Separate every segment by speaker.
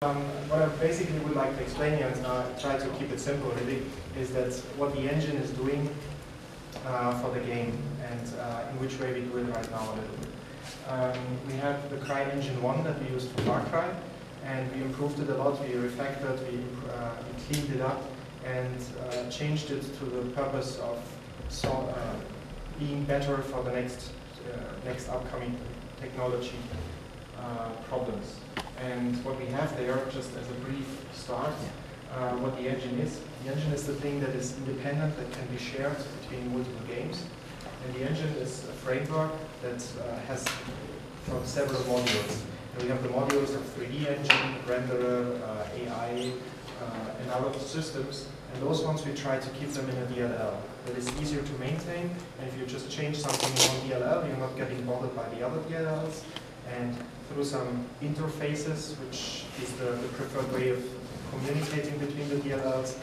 Speaker 1: What I basically would like to explain here, and try to keep it simple really, is that what the engine is doing for the game, and in which way we do it right now a little bit. We have the CryEngine 1 that we used for Far Cry, and we improved it a lot. We refactored, we cleaned it up, and changed it to the purpose of being better for the next upcoming technology problems. And what we have there, just as a brief start, what the engine is. The engine is the thing that is independent, that can be shared between multiple games. And the engine is a framework that has several modules. And we have the modules of 3D engine, renderer, AI, and other systems. And those ones we try to keep them in a DLL. That is easier to maintain, and if you just change something in one DLL, you're not getting bothered by the other DLLs. And through some interfaces, which is the preferred way of communicating between the DLLs,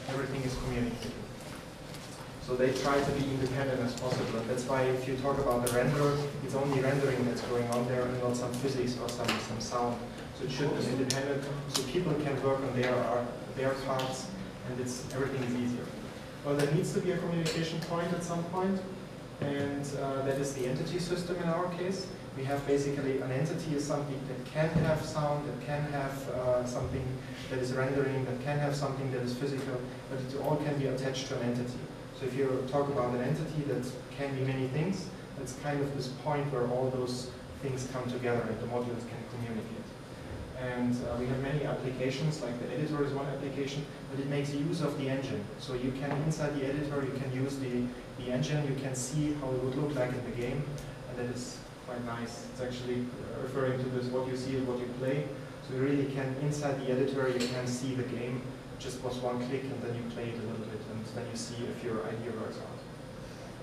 Speaker 1: everything is communicated. So they try to be independent as possible, and that's why if you talk about the renderer, it's only rendering that's going on there and not some physics or some sound. So it should be independent, so people can work on their parts, and everything is easier. Well, there needs to be a communication point at some point, and that is the entity system in our case. We have basically an entity is something that can have sound, that can have something that is rendering, that can have something that is physical, but it all can be attached to an entity. So if you talk about an entity that can be many things, that's kind of this point where all those things come together and the modules can communicate. And we have many applications, like the editor is one application, but it makes use of the engine. So you can, inside the editor, you can use the engine, you can see how it would look like in the game, and that is quite nice. It's actually referring to this, what you see is what you play. So you really can, inside the editor, you can see the game. Just was one click, and then you play it a little bit, and then you see if your idea works out.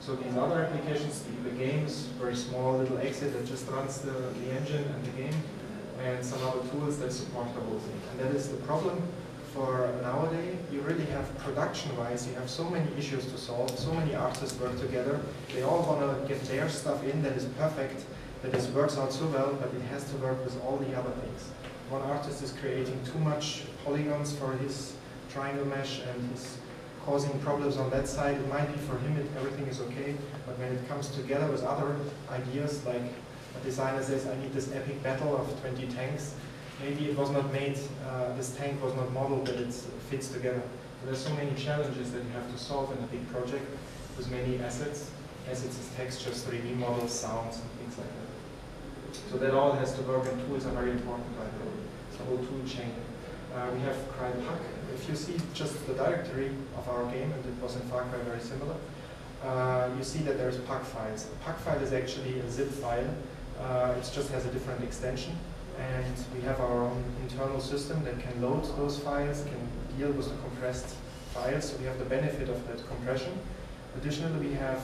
Speaker 1: So these other applications, the game is very small little exit that just runs the engine and the game, and some other tools that support the whole thing. And that is the problem for nowadays. You really have production-wise, you have so many issues to solve, so many artists work together. They all want to get their stuff in that is perfect, that works out so well, but it has to work with all the other things. One artist is creating too much polygons for his triangle mesh, and he's causing problems on that side. It might be for him everything is okay, but when it comes together with other ideas, like a designer says, I need this epic battle of 20 tanks, maybe it was not made, this tank was not modeled that it fits together. So there's so many challenges that you have to solve in a big project with many assets. Assets is textures, 3D models, sounds, and things like that. So that all has to work, and tools are very important right now. It's a whole tool chain. We have CryPuck. If you see just the directory of our game, and it was in Far Cry very similar, you see that there's Puck files. A Puck file is actually a zip file. It just has a different extension. And we have our own internal system that can load those files, can deal with the compressed files, so we have the benefit of that compression. Additionally, we have,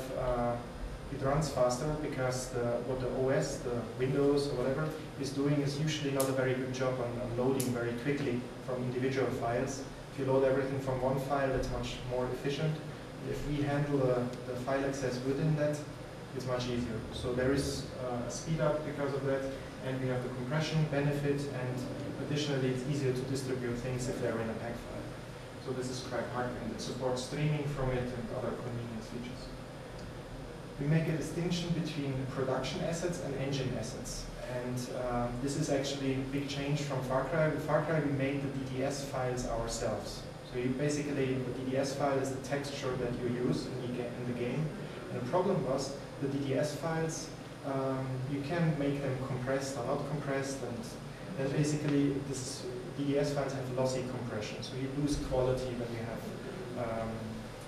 Speaker 1: it runs faster because what the OS, the Windows or whatever, is doing is usually not a very good job on loading very quickly from individual files. If you load everything from one file, that's much more efficient. If we handle the file access within that, it's much easier. So there is a speed up because of that. And we have the compression benefit, and additionally it's easier to distribute things if they're in a pack file. So this is CryPuck, and it supports streaming from it and other convenience features. We make a distinction between production assets and engine assets. And this is actually a big change from Far Cry. With Far Cry we made the DDS files ourselves. So you basically, the DDS file is the texture that you use in the game. And the problem was the DDS files, you can make them compressed or not compressed, and then basically this DDS files have lossy compression, so you lose quality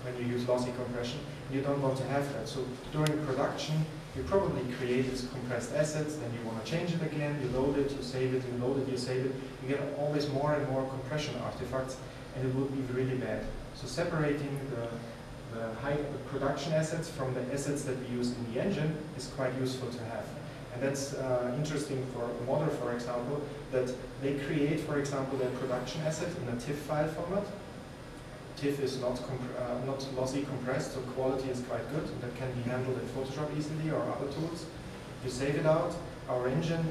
Speaker 1: when you use lossy compression. You don't want to have that. So during production, you probably create these compressed assets, then you want to change it again, you load it, you save it, you load it, you save it. You get always more and more compression artifacts, and it would be really bad. So separating the high production assets from the assets that we use in the engine is quite useful to have. And that's interesting for a modder, for example, that they create, for example, their production asset in a TIFF file format. TIFF is not lossy compressed, so quality is quite good, and that can be handled in Photoshop easily or other tools. You save it out, our engine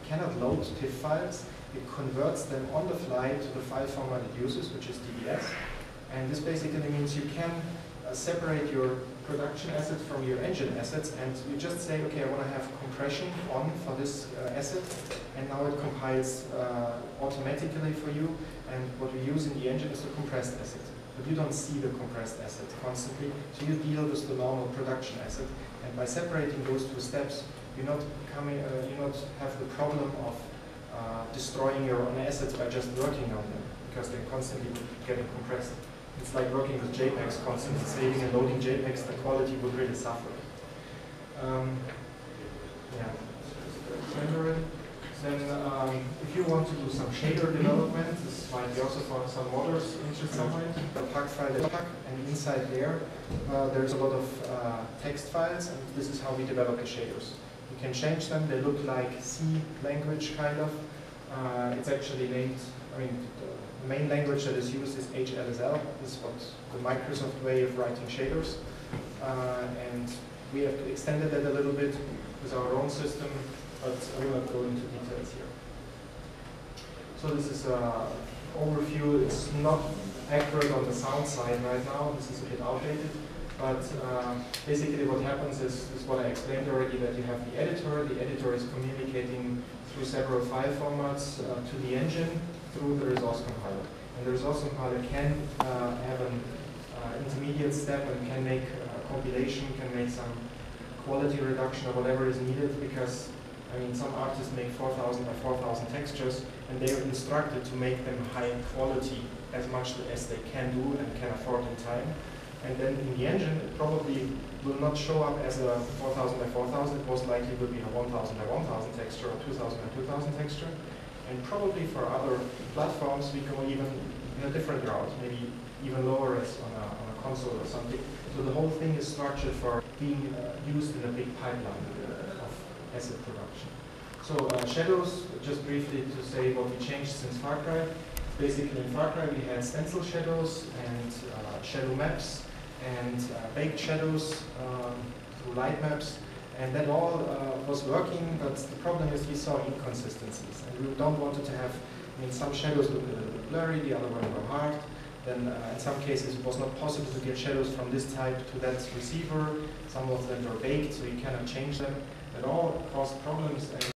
Speaker 1: cannot load TIFF files, it converts them on the fly to the file format it uses, which is DBS. And this basically means you can separate your production assets from your engine assets, and you just say, okay, I want to have compression on for this asset, and now it compiles automatically for you, and what we use in the engine is the compressed asset. But you don't see the compressed asset constantly, so you deal with the normal production asset, and by separating those two steps, you not have the problem of destroying your own assets by just working on them, because they're constantly getting compressed. It's like working with JPEGs, constantly saving and loading JPEGs, the quality would really suffer. Rendering. Then if you want to do some shader development, this might be also for some modders interested somewhere. The pack file is pack, and inside there, there's a lot of text files, and this is how we develop the shaders. You can change them, they look like C language kind of. It's actually named, the main language that is used is HLSL. This is what the Microsoft way of writing shaders. And we have extended that a little bit with our own system, but I will not go into details here. So this is an overview. It's not accurate on the sound side right now. This is a bit outdated. But basically what happens is what I explained already, that you have the editor. The editor is communicating through several file formats to the engine through the resource compiler. And the resource compiler can have an intermediate step and can make a compilation, can make some quality reduction or whatever is needed, because some artists make 4,000 by 4,000 textures, and they are instructed to make them high quality as much as they can do and can afford in time. And then in the engine, it probably will not show up as a 4,000 by 4,000. It most likely will be a 1,000 by 1,000 texture or 2,000 by 2,000 texture. And probably for other platforms, we go even in a different route, maybe even lower as on a console or something. So the whole thing is structured for being used in a big pipeline of asset production. So shadows, just briefly to say what we changed since Far Cry. Basically in Far Cry we had stencil shadows and shadow maps and baked shadows through light maps, and that all was working, but the problem is we saw inconsistencies, and we don't want to have, some shadows look a little bit blurry, the other one were hard, then in some cases it was not possible to get shadows from this type to that receiver, some of them were baked, so you cannot change them. That all caused problems. And